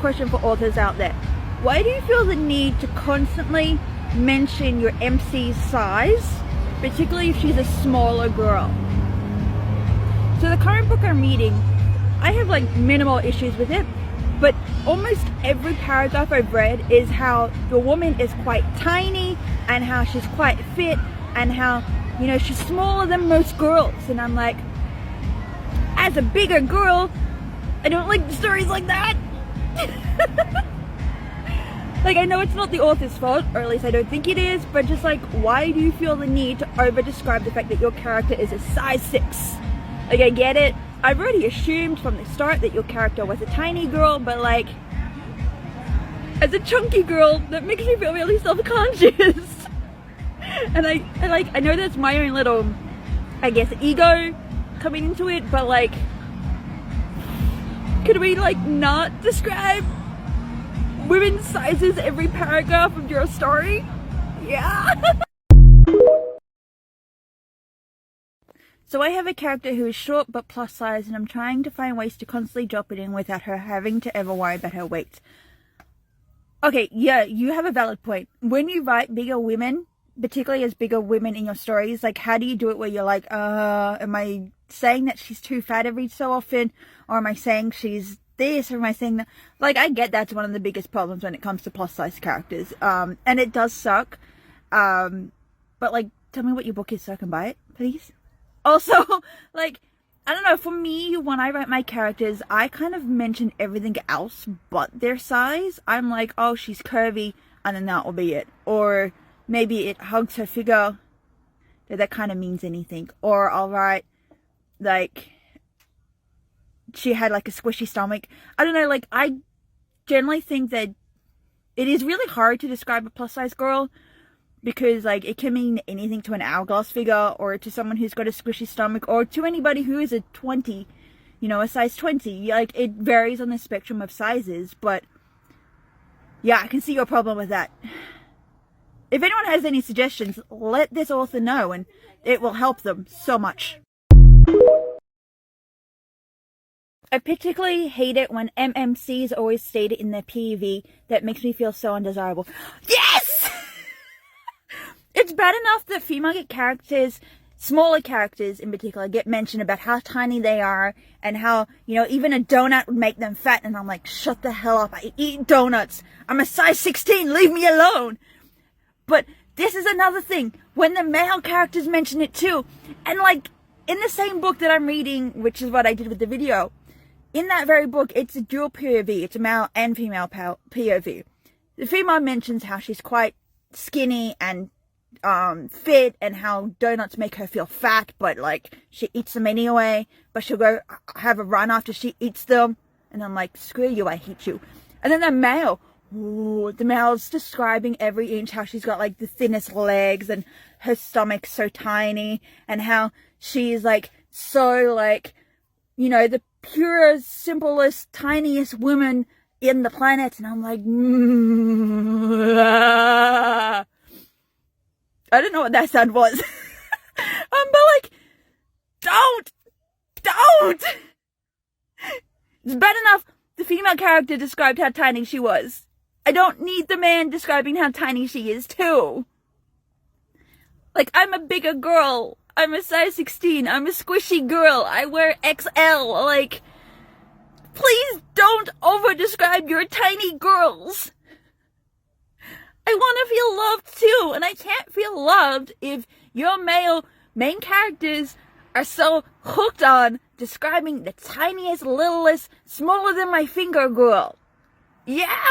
question for authors out there. Why do you feel the need to constantly mention your MC's size, particularly if she's a smaller girl? So the current book I'm reading, I have like minimal issues with it, but almost every paragraph I've read is how the woman is quite tiny and how she's quite fit and how, you know, she's smaller than most girls. And I'm like, as a bigger girl, I don't like stories like that. Like, I know it's not the author's fault, or at least I don't think it is, but just like, why do you feel the need to over-describe the fact that your character is a size 6? Like, I get it. I've already assumed from the start that your character was a tiny girl, but like, as a chunky girl, that makes me feel really self-conscious. And I know that's my own little, I guess, ego coming into it, but like, could we like not describe women's sizes every paragraph of your story? Yeah. So I have a character who is short but plus size, and I'm trying to find ways to constantly drop it in without her having to ever worry about her weight. Okay, yeah, you have a valid point. When you write bigger women, particularly as bigger women in your stories, like, how do you do it where you're like, am I saying that she's too fat every so often? Or am I saying she's this? Or am I saying that? Like, I get that's one of the biggest problems when it comes to plus size characters. And it does suck. But like, tell me what your book is so I can buy it, please. Also, like, I don't know, for me, when I write my characters, I kind of mention everything else but their size. I'm like, oh, she's curvy, and then that will be it. Or maybe it hugs her figure, that kind of means anything. Or I'll write, like, she had like a squishy stomach. I don't know, like, I generally think that it is really hard to describe a plus size girl, because like, it can mean anything to an hourglass figure, or to someone who's got a squishy stomach, or to anybody who is a 20, you know, a size 20. Like, it varies on the spectrum of sizes, but yeah, I can see your problem with that. If anyone has any suggestions, let this author know, and it will help them so much. I particularly hate it when MMCs always state it in their PV. That makes me feel so undesirable. Yes! It's bad enough that female characters, smaller characters in particular, get mentioned about how tiny they are and how, you know, even a donut would make them fat. And I'm like, shut the hell up. I eat donuts. I'm a size 16. Leave me alone. But this is another thing. When the male characters mention it too. And like, in the same book that I'm reading, which is what I did with the video, in that very book, it's a dual POV. It's a male and female POV. The female mentions how she's quite skinny and fit, and how donuts make her feel fat, but like, she eats them anyway, but she'll go have a run after she eats them. And I'm like, screw you, I hate you. And then the male, ooh, the male's describing every inch, how she's got like the thinnest legs and her stomach's so tiny, and how she's like so like, you know, the purest, simplest, tiniest woman in the planet. And I'm like, I don't know what that sound was. But like, don't! It's bad enough the female character described how tiny she was. I don't need the man describing how tiny she is too. Like, I'm a bigger girl. I'm a size 16. I'm a squishy girl. I wear XL. Like, please don't over-describe your tiny girls. I want to feel loved too, and I can't feel loved if your male main characters are so hooked on describing the tiniest, littlest, smaller than my finger girl. Yeah?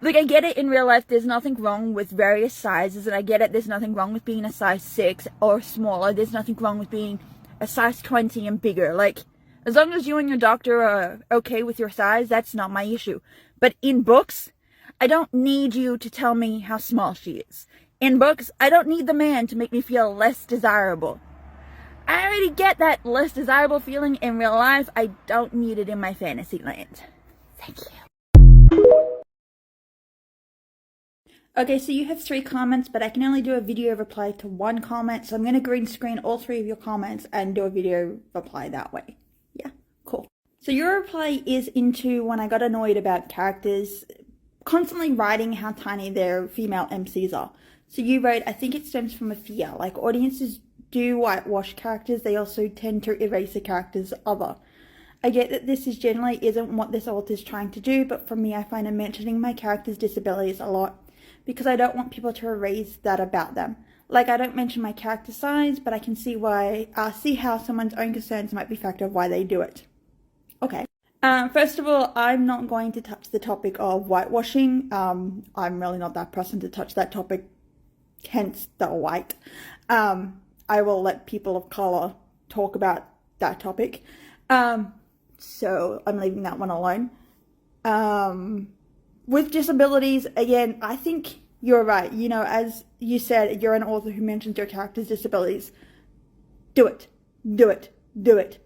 Like, I get it, in real life there's nothing wrong with various sizes, and I get it, there's nothing wrong with being a size 6 or smaller. There's nothing wrong with being a size 20 and bigger. Like, as long as you and your doctor are okay with your size, that's not my issue. But in books, I don't need you to tell me how small she is. In books, I don't need the man to make me feel less desirable. I already get that less desirable feeling in real life. I don't need it in my fantasy land. Thank you. Okay, so you have 3 comments, but I can only do a video reply to 1 comment. So I'm going to green screen all 3 of your comments and do a video reply that way. Yeah, cool. So your reply is into when I got annoyed about characters constantly writing how tiny their female MCs are. So you wrote, I think it stems from a fear. Like audiences do whitewash characters, they also tend to erase the character's other. I get that this generally isn't what this author is trying to do, but for me I find I'm mentioning my character's disabilities a lot because I don't want people to erase that about them. Like I don't mention my character size, but I can see how someone's own concerns might be a factor of why they do it. Okay. First of all, I'm not going to touch the topic of whitewashing. I'm really not that person to touch that topic, hence the white. I will let people of color talk about that topic. So I'm leaving that one alone. With disabilities, again, I think you're right. You know, as you said, you're an author who mentions your character's disabilities. Do it. Do it. Do it.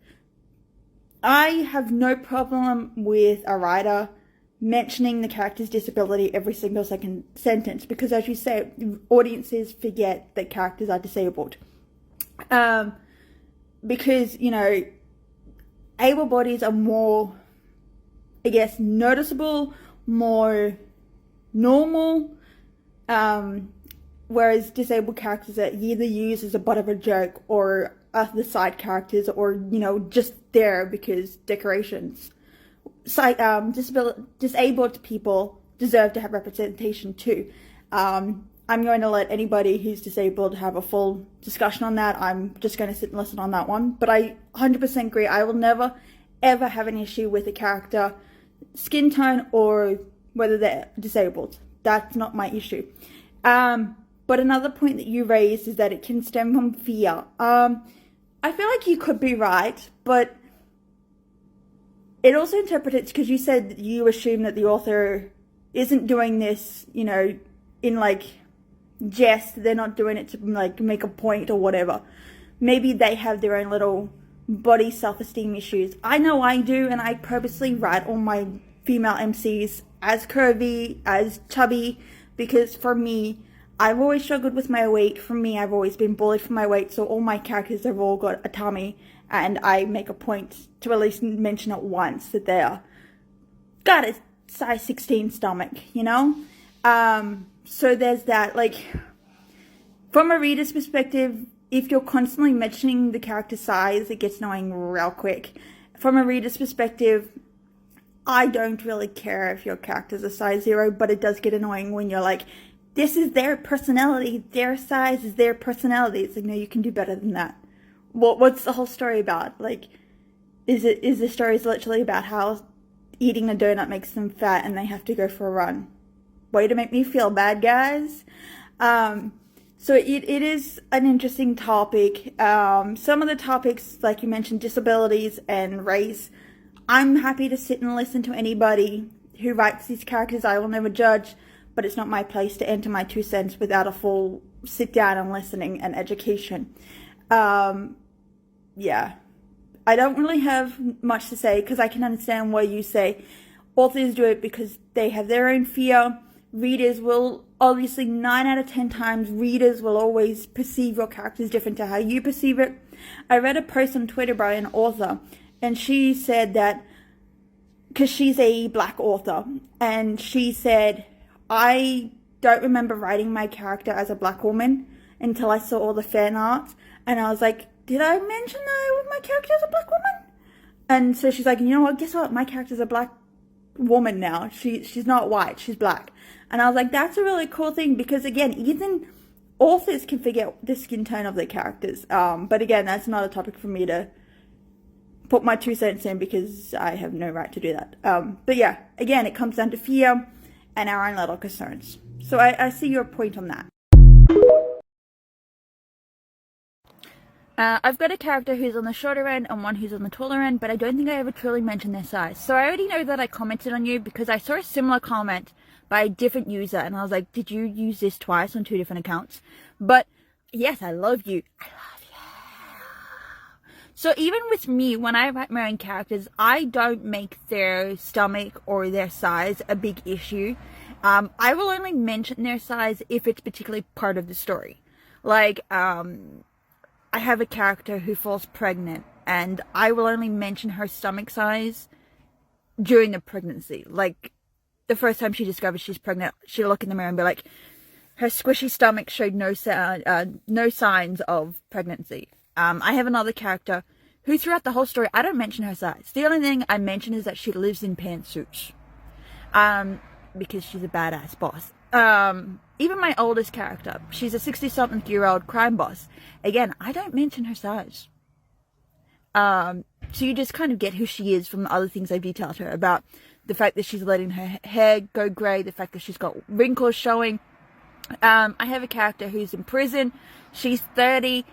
I have no problem with a writer mentioning the character's disability every single second sentence because, as you say, audiences forget that characters are disabled. Because, you know, able bodies are more, I guess, noticeable, more normal, whereas disabled characters are either used as a butt of a joke or the side characters, or, you know, just there because decorations. Disabled people deserve to have representation too. I'm going to let anybody who's disabled have a full discussion on that. I'm just going to sit and listen on that one. But I 100% agree. I will never, ever have an issue with a character, skin tone, or whether they're disabled. That's not my issue. But another point that you raised is that it can stem from fear. I feel like you could be right, but it also interprets, because you said you assume that the author isn't doing this, you know, in like jest. They're not doing it to like make a point or whatever. Maybe they have their own little body self-esteem issues. I know I do, and I purposely write all my female MCs as curvy, as chubby, because for me, I've always struggled with my weight. For me, I've always been bullied for my weight, so all my characters have all got a tummy, and I make a point to at least mention it once that they're got a size 16 stomach, you know? So there's that. Like, from a reader's perspective, if you're constantly mentioning the character size, it gets annoying real quick. From a reader's perspective, I don't really care if your character's a size 0, but it does get annoying when you're like, this is their personality, their size is their personality. It's like, no, you can do better than that. What's the whole story about? Like, is the story literally about how eating a donut makes them fat and they have to go for a run? Way to make me feel bad, guys. So it is an interesting topic. Some of the topics, like you mentioned, disabilities and race, I'm happy to sit and listen to anybody who writes these characters. I will never judge, but it's not my place to enter my 2 cents without a full sit down and listening and education. Yeah, I don't really have much to say because I can understand why you say authors do it because they have their own fear. Readers will, obviously 9 out of 10 times, readers will always perceive your characters different to how you perceive it. I read a post on Twitter by an author, and she said that, because she's a black author, and she said, I don't remember writing my character as a black woman until I saw all the fan art, and I was like, did I mention that my character is a black woman? And so she's like, you know what, guess what, my character's a black woman now. She's not white, she's black. And I was like, that's a really cool thing, because again, even authors can forget the skin tone of their characters. But again, that's not a topic for me to put my 2 cents in, because I have no right to do that. But yeah, again, it comes down to fear and our own little concerns. So I see your point on that. I've got a character who's on the shorter end and one who's on the taller end, but I don't think I ever truly mentioned their size. So I already know that I commented on you because I saw a similar comment by a different user, and I was like, did you use this twice on 2 different accounts? But yes, I love you. I love you. So even with me, when I write my own characters, I don't make their stomach or their size a big issue. I will only mention their size if it's particularly part of the story. Like, I have a character who falls pregnant and I will only mention her stomach size during the pregnancy. Like, the first time she discovers she's pregnant, she'll look in the mirror and be like, her squishy stomach showed no signs of pregnancy. I have another character who throughout the whole story, I don't mention her size. The only thing I mention is that she lives in pantsuits. Because she's a badass boss. Even my oldest character, she's a 60-something-year-old crime boss. Again, I don't mention her size. So you just kind of get who she is from the other things I've detailed her about. The fact that she's letting her hair go grey, the fact that she's got wrinkles showing. I have a character who's in prison. She's 30.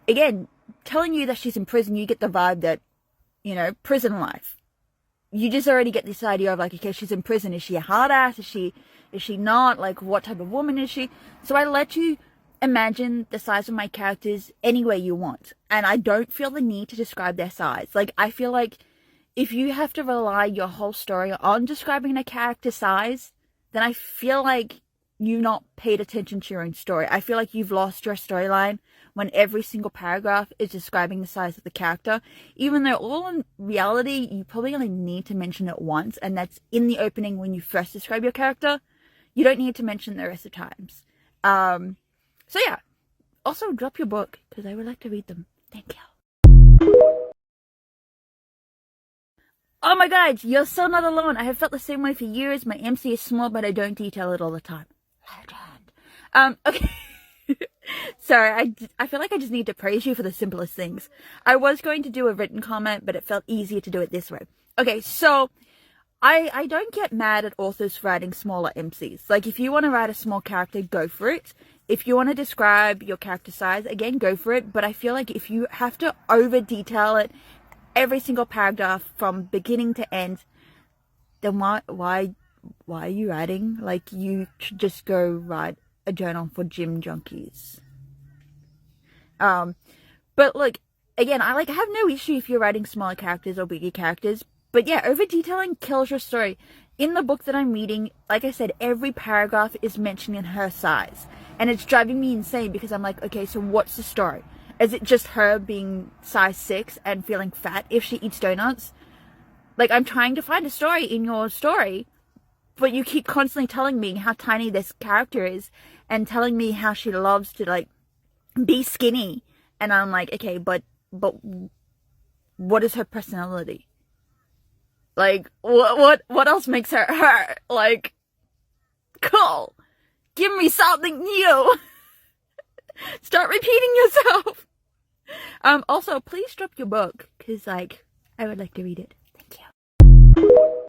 Again, telling you that she's in prison, you get the vibe that, you know, prison life. You just already get this idea of like, okay, she's in prison. Is she a hard ass? Is she not? Like, what type of woman is she? So I let you imagine the size of my characters any way you want. And I don't feel the need to describe their size. Like, I feel like if you have to rely your whole story on describing a character's size, then I feel like you've not paid attention to your own story. I feel like you've lost your storyline when every single paragraph is describing the size of the character. Even though all in reality, you probably only need to mention it once, and that's in the opening when you first describe your character. You don't need to mention the rest of times. So yeah. Also, drop your book, because I would like to read them. Thank you. Oh my god, you're so not alone. I have felt the same way for years. My MC is small, but I don't detail it all the time. Okay. Sorry, I feel like I just need to praise you for the simplest things. I was going to do a written comment, but it felt easier to do it this way. Okay, so I don't get mad at authors for writing smaller MCs. Like, if you want to write a small character, go for it. If you want to describe your character size, again, go for it. But I feel like if you have to over-detail it, every single paragraph from beginning to end, then why are you writing? Like, you should just go write a journal for gym junkies. But look, again, I have no issue if you're writing smaller characters or bigger characters, but yeah, over detailing kills your story. In the book that I'm reading, like I said, every paragraph is mentioning her size, and it's driving me insane because I'm like, okay, so what's the story? Is it just her being size 6 and feeling fat if she eats donuts? Like, I'm trying to find a story in your story, but you keep constantly telling me how tiny this character is and telling me how she loves to, like, be skinny. And I'm like, okay, but what is her personality? Like, what else makes her her? Like, cool. Give me something new. Start repeating yourself. Also, please drop your book, because, like, I would like to read it. Thank you.